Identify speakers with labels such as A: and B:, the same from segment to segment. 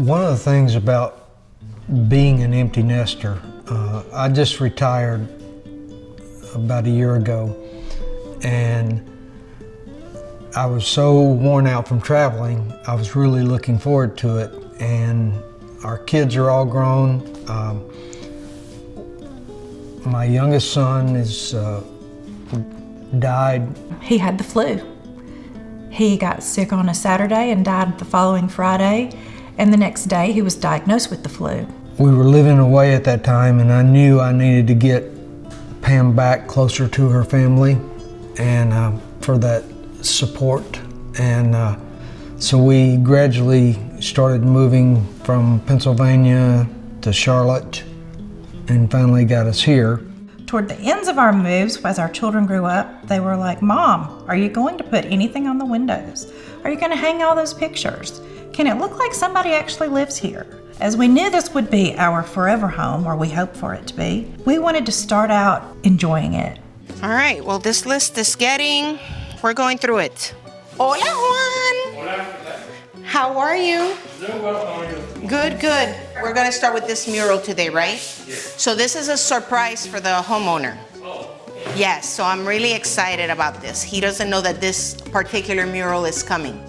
A: One of the things about being an empty nester, I just retired about a year ago, and I was so worn out from traveling, I was really looking forward to it. And our kids are all grown. My youngest son is died.
B: He had the flu. He got sick on a Saturday and died the following Friday, and the next day he was diagnosed with the flu.
A: We were living away at that time, and I knew I needed to get Pam back closer to her family and for that support. And so we gradually started moving from Pennsylvania to Charlotte and finally got us here.
B: Toward the ends of our moves, as our children grew up, they were like, "Mom, are you going to put anything on the windows? Are you going to hang all those pictures? Can it look like somebody actually lives here?" As we knew this would be our forever home, or we hoped for it to be, we wanted to start out enjoying it.
C: All right, well, this list is we're going through it. Hola, Juan.
D: Hola.
C: How are you?
D: Doing well, how are you?
C: Good, good. We're gonna start with this mural today, right?
D: Yes.
C: So this is a surprise for the homeowner.
D: Oh.
C: Yes, so I'm really excited about this. He doesn't know that this particular mural is coming.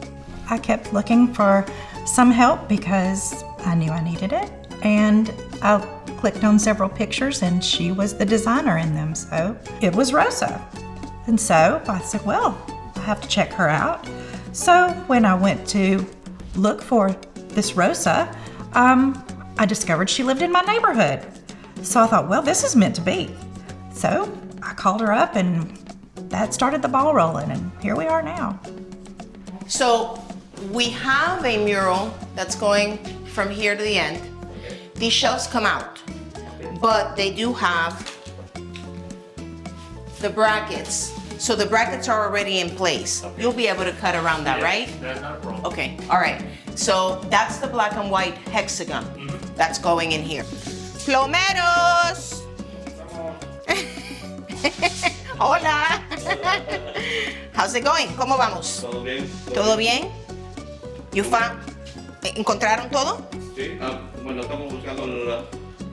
B: I kept looking for some help because I knew I needed it, and I clicked on several pictures and she was the designer in them, so it was Rosa. And so I said, well, I have to check her out. So when I went to look for this Rosa, I discovered she lived in my neighborhood. So I thought, well, this is meant to be. So I called her up and that started the ball rolling, and here we are now.
C: So we have a mural that's going from here to the end. These shelves come out, but they do have the brackets. So the brackets are already in place.
D: Okay.
C: You'll be able to cut around that, right?
D: That's not a problem.
C: Okay, all right. So that's the black and white hexagon that's going in here. Plomeros! Hola! How's it going? ¿Cómo vamos?
D: ¿Todo bien?
C: ¿Todo bien? You found? ¿Encontraron todo?
D: Sí. Bueno, estamos buscando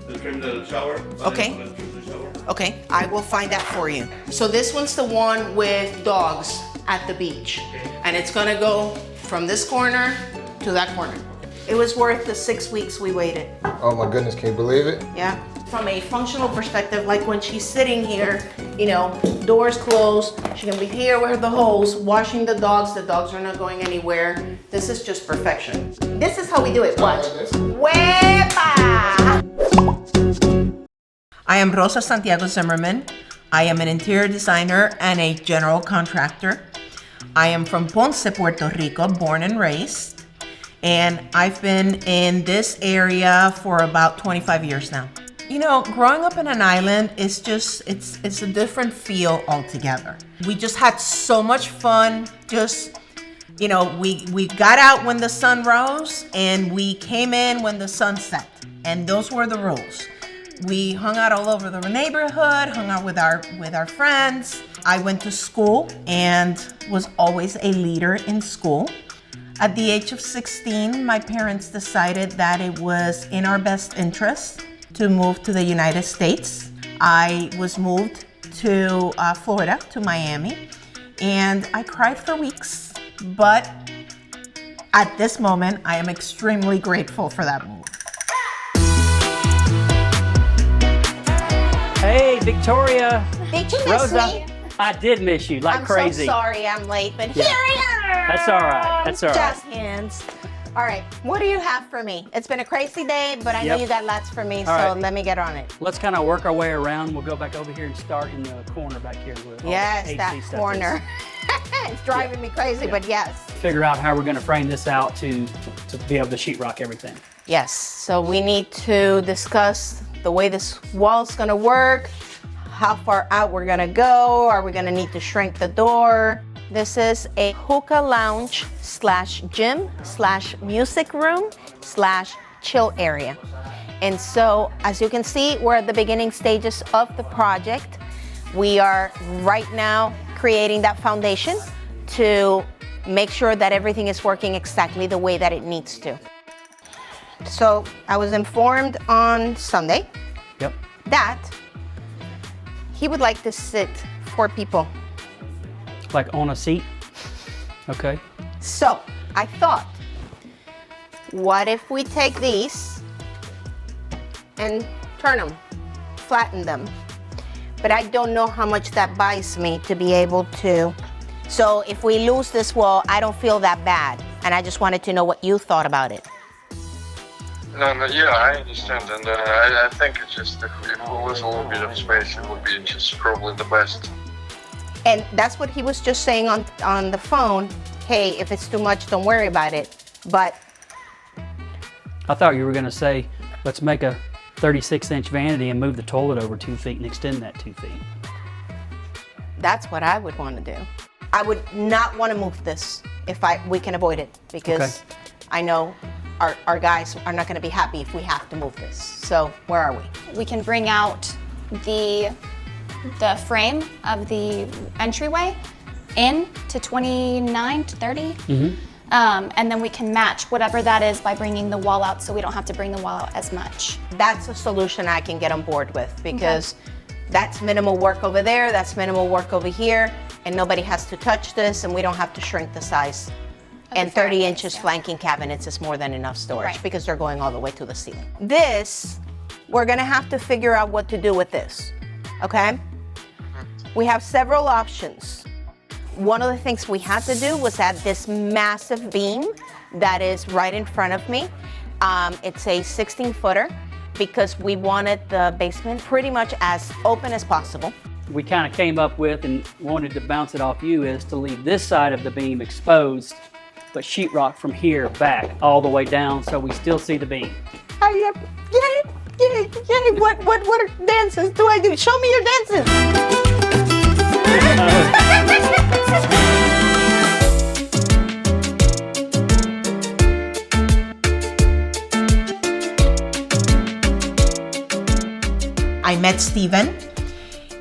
D: el trim del shower.
C: Okay.
D: El trim del shower.
C: Okay, I will find that for you. So this one's the one with dogs at the beach. And it's gonna go from this corner to that corner. It was worth the 6 weeks we waited.
E: Oh my goodness, can you believe it?
C: Yeah. From a functional perspective, like when she's sitting here, you know, doors closed, she can be here with the hose, washing the dogs are not going anywhere. This is just perfection. This is how we do it, watch. Huepa! I am Rosa Santiago Zimmerman. I am an interior designer and a general contractor. I am from Ponce, Puerto Rico, born and raised. And I've been in this area for about 25 years now. You know, growing up in an island is just, it's a different feel altogether. We just had so much fun. Just, you know, we got out when the sun rose and we came in when the sun set. And those were the rules. We hung out all over the neighborhood, hung out with our friends. I went to school and was always a leader in school. At the age of 16, my parents decided that it was in our best interest to move to the United States. I was moved to Florida, to Miami, and I cried for weeks. But at this moment, I am extremely grateful for that move.
F: Hey, Victoria.
C: Did you miss
F: Rosa,
C: me?
F: I did miss you like crazy.
C: I'm so sorry I'm late, but
F: Yeah.
C: here I am.
F: That's all right. That's all right.
C: Just hands. All right, what do you have for me? It's been a crazy day, but I know
F: Yep.
C: you got lots for me, so
F: All right.
C: let me get on it.
F: Let's kind of work our way around. We'll go back over here and start in the corner back here. Where all
C: Yes,
F: the
C: that
F: AC stuff
C: corner. It's driving me crazy,
F: Yeah.
C: but yes.
F: is. Figure out how we're going to frame this out to be able to sheetrock everything.
C: Yes, so we need to discuss the way this wall's gonna work, how far out we're gonna go, are we gonna need to shrink the door? This is a hookah lounge / gym / music room / chill area. And so, as you can see, we're at the beginning stages of the project. We are right now creating that foundation to make sure that everything is working exactly the way that it needs to.
G: So I was informed on Sunday
F: Yep.
G: that he would like to sit 4 people.
F: Like on a seat. Okay.
G: So I thought, what if we take these and turn them, flatten them? But I don't know how much that buys me to be able to. So if we lose this wall, I don't feel that bad. And I just wanted to know what you thought about it.
E: No, yeah, I understand, and I think it's just if we lose a little bit of space, it would be just probably the best.
G: And that's what he was just saying on the phone. Hey, if it's too much, don't worry about it. But
F: I thought you were going to say, let's make a 36-inch vanity and move the toilet over 2 feet and extend that 2 feet.
G: that's what I would want to do. I would not want to move this if we can avoid it, because
F: Okay.
G: I know our guys are not going to be happy if we have to move this. So where are we?
H: We can bring out the frame of the entryway in to 29 to 30. And then we can match whatever that is by bringing the wall out, so we don't have to bring the wall out as much.
G: That's a solution I can get on board with, because that's minimal work over there, that's minimal work over here, and nobody has to touch this, and we don't have to shrink the size. And 30 inches flanking cabinets is more than enough storage,
H: Right.
G: because they're going all the way to the ceiling. This, we're gonna have to figure out what to do with this, okay? We have several options. One of the things we had to do was add this massive beam that is right in front of me. It's a 16-footer, because we wanted the basement pretty much as open as possible.
F: We kind of came up with and wanted to bounce it off you is to leave this side of the beam exposed, but sheetrock from here back all the way down so we still see the beam.
G: Yay! What dances do I do? Show me your dances.
C: I met Steven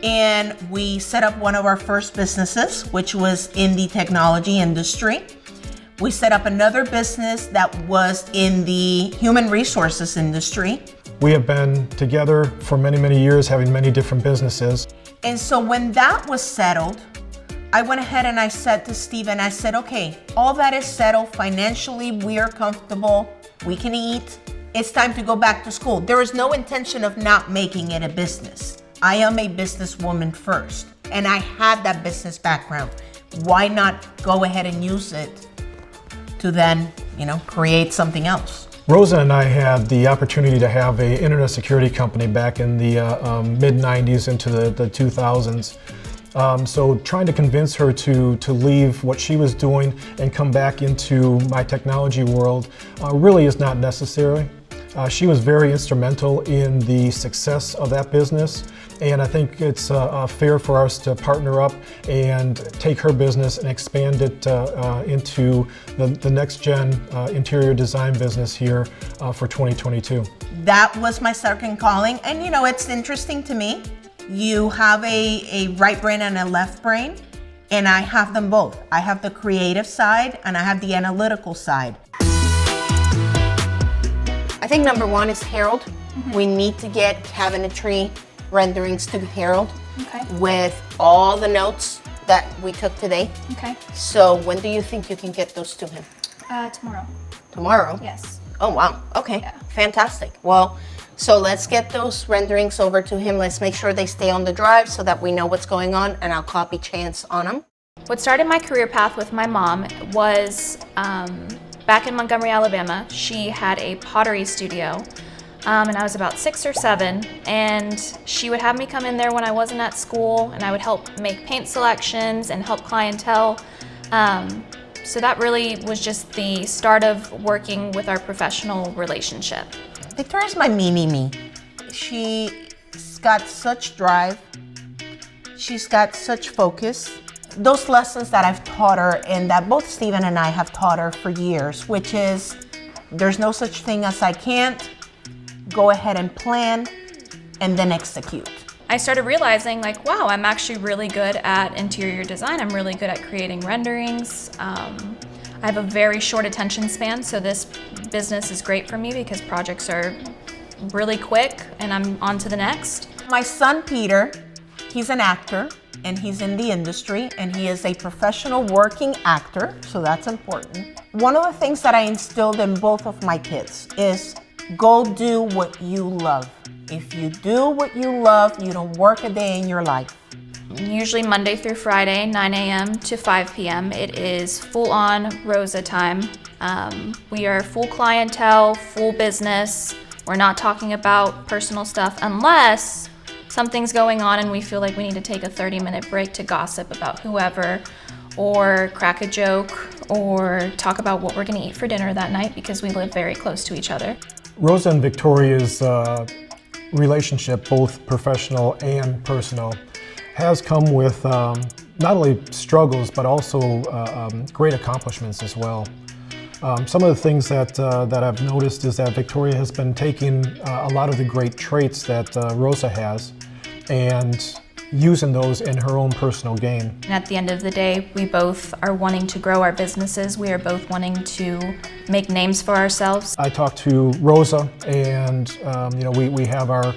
C: and we set up one of our first businesses, which was in the technology industry. We set up another business that was in the human resources industry.
I: We have been together for many, many years, having many different businesses.
C: And so when that was settled, I went ahead and I said to Steven, I said, okay, all that is settled financially, we are comfortable, we can eat. It's time to go back to school. There is no intention of not making it a business. I am a businesswoman first, and I had that business background. Why not go ahead and use it to then, create something else?
I: Rosa and I had the opportunity to have an internet security company back in the mid-90s into the 2000s. So trying to convince her to leave what she was doing and come back into my technology world really is not necessary. She was very instrumental in the success of that business, and I think it's fair for us to partner up and take her business and expand it into the next gen interior design business here for 2022.
C: That was my second calling, and it's interesting to me. You have a right brain and a left brain, and I have them both. I have the creative side and I have the analytical side.
G: I think number one is Harold. We need to get cabinetry renderings to Harold with all the notes that we took today.
H: Okay.
G: So when do you think you can get those to him?
H: Tomorrow.
G: Tomorrow?
H: Yes.
G: Oh, wow. Okay.
H: Yeah.
G: Fantastic. Well, so let's get those renderings over to him. Let's make sure they stay on the drive so that we know what's going on, and I'll copy Chance on them.
H: What started my career path with my mom was back in Montgomery, Alabama. She had a pottery studio, and I was about 6 or 7, and she would have me come in there when I wasn't at school, and I would help make paint selections and help clientele. So that really was just the start of working with our professional relationship.
C: Victoria's my me. She's got such drive. She's got such focus. Those lessons that I've taught her and that both Steven and I have taught her for years, which is there's no such thing as I can't. Go ahead and plan and then execute.
H: I started realizing wow, I'm actually really good at interior design. I'm really good at creating renderings. I have a very short attention span, so this business is great for me because projects are really quick and I'm on to the next.
C: My son Peter, he's an actor and he's in the industry and he is a professional working actor, so that's important. One of the things that I instilled in both of my kids is go do what you love. If you do what you love, you don't work a day in your life.
H: Usually Monday through Friday, 9 a.m. to 5 p.m. It is full-on Rosa time. We are full clientele, full business. We're not talking about personal stuff unless something's going on and we feel like we need to take a 30-minute break to gossip about whoever, or crack a joke, or talk about what we're gonna eat for dinner that night because we live very close to each other.
I: Rosa and Victoria's relationship, both professional and personal, has come with not only struggles but also great accomplishments as well. Some of the things that I've noticed is that Victoria has been taking a lot of the great traits that Rosa has and using those in her own personal gain.
H: And at the end of the day, we both are wanting to grow our businesses. We are both wanting to make names for ourselves.
I: I talked to Rosa and we have our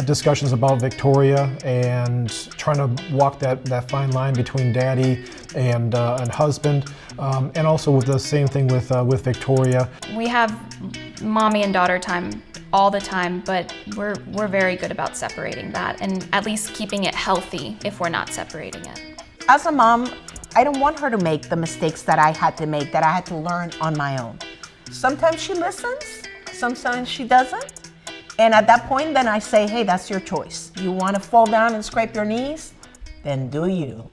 I: discussions about Victoria and trying to walk that fine line between daddy and husband, and also with the same thing with Victoria.
H: We have mommy and daughter time all the time, but we're very good about separating that and at least keeping it healthy if we're not separating it.
C: As a mom, I don't want her to make the mistakes that I had to make, that I had to learn on my own. Sometimes she listens, sometimes she doesn't. And at that point, then I say, hey, that's your choice. You want to fall down and scrape your knees? Then do you.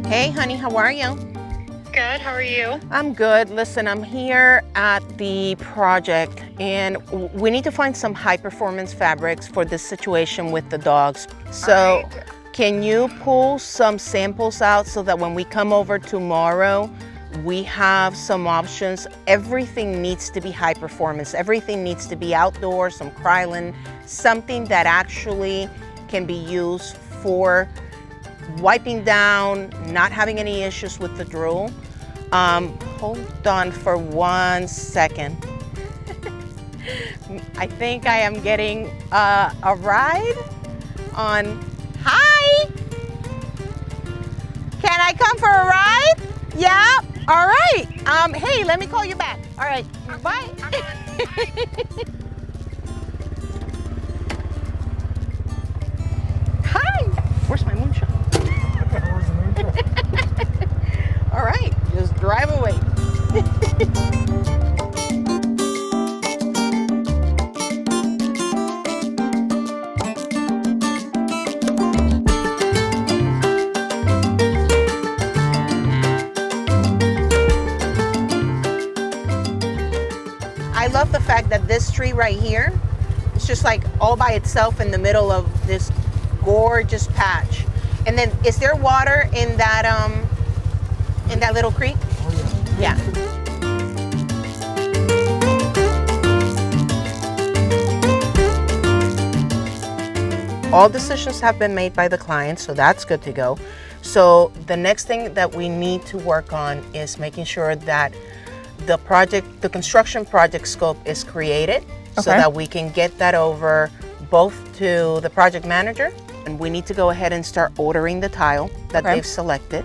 C: Hey, honey, how are you?
J: Good, how are you?
C: I'm good. Listen, I'm here at the project and we need to find some high performance fabrics for this situation with the dogs. So
J: Alright.
C: Can you pull some samples out so that when we come over tomorrow, we have some options? Everything needs to be high performance. Everything needs to be outdoor, some Krylon, something that actually can be used for wiping down, not having any issues with the drool. Hold on for 1 second. I think I am getting a ride on. Hi! Can I come for a ride? Yeah? All right. Hey, let me call you back. All right. Bye. Hi. Where's my moonshine? All right, just drive away. I love the fact that this tree right here is just like all by itself in the middle of this gorgeous patch. And then, is there water in that little creek? Oh, yeah. All decisions have been made by the client, so that's good to go. So the next thing that we need to work on is making sure that the construction project scope is created, so that we can get that over both to the project manager. And we need to go ahead and start ordering the tile that they've selected.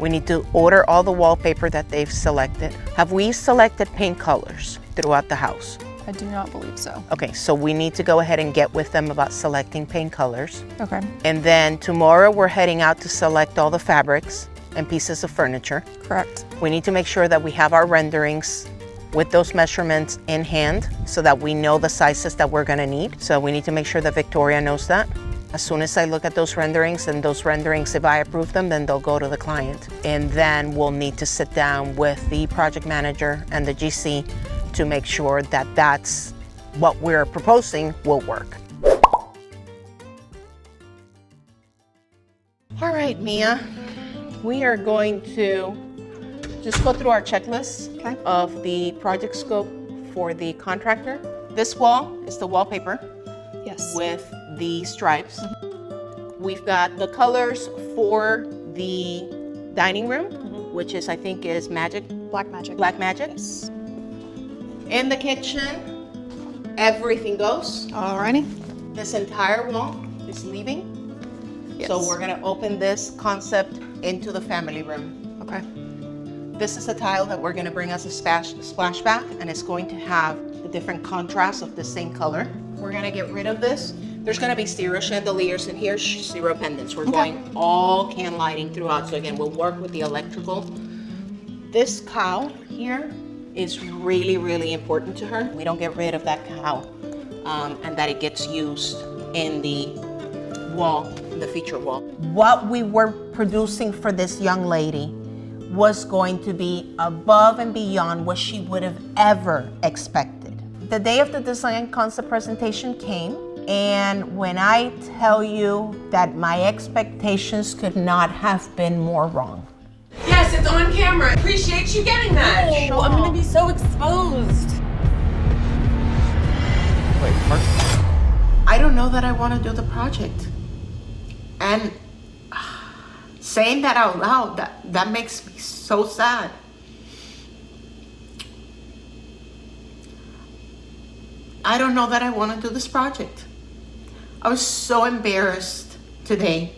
C: We need to order all the wallpaper that they've selected. Have we selected paint colors throughout the house?
J: I do not believe so.
C: Okay, so we need to go ahead and get with them about selecting paint colors.
J: Okay.
C: And then tomorrow we're heading out to select all the fabrics and pieces of furniture.
J: Correct.
C: We need to make sure that we have our renderings with those measurements in hand so that we know the sizes that we're gonna need. So we need to make sure that Victoria knows that.
G: As soon as I look at those renderings, and those renderings, if I approve them, then they'll go to the client. And then we'll need to sit down with the project manager and the GC to make sure that that's what we're proposing will work. All right, Mia, we are going to just go through our checklist of the project scope for the contractor. This wall is the wallpaper.
J: Yes.
G: With the stripes. We've got the colors for the dining room, which is, I think, is magic.
J: Black magic.
G: Black magic.
J: Yes.
G: In the kitchen, everything goes.
J: Alrighty.
G: This entire wall is leaving.
J: Yes.
G: So we're gonna open this concept into the family room.
J: Okay.
G: This is a tile that we're gonna bring as a splashback, and it's going to have the different contrasts of the same color. We're gonna get rid of this. There's gonna be zero chandeliers in here, zero pendants. We're going all can lighting throughout. So again, we'll work with the electrical. This cow here is really, really important to her. We don't get rid of that cow, and that it gets used in the wall, the feature wall. What we were producing for this young lady was going to be above and beyond what she would have ever expected. The day of the design concept presentation came, and when I tell you that my expectations could not have been more wrong.
K: Yes, it's on camera. Appreciate you getting that. Oh, I'm gonna be so exposed.
I: Wait,
G: I don't know that I want to do the project. And saying that out loud, that makes me so sad. I don't know that I want to do this project. I was so embarrassed today.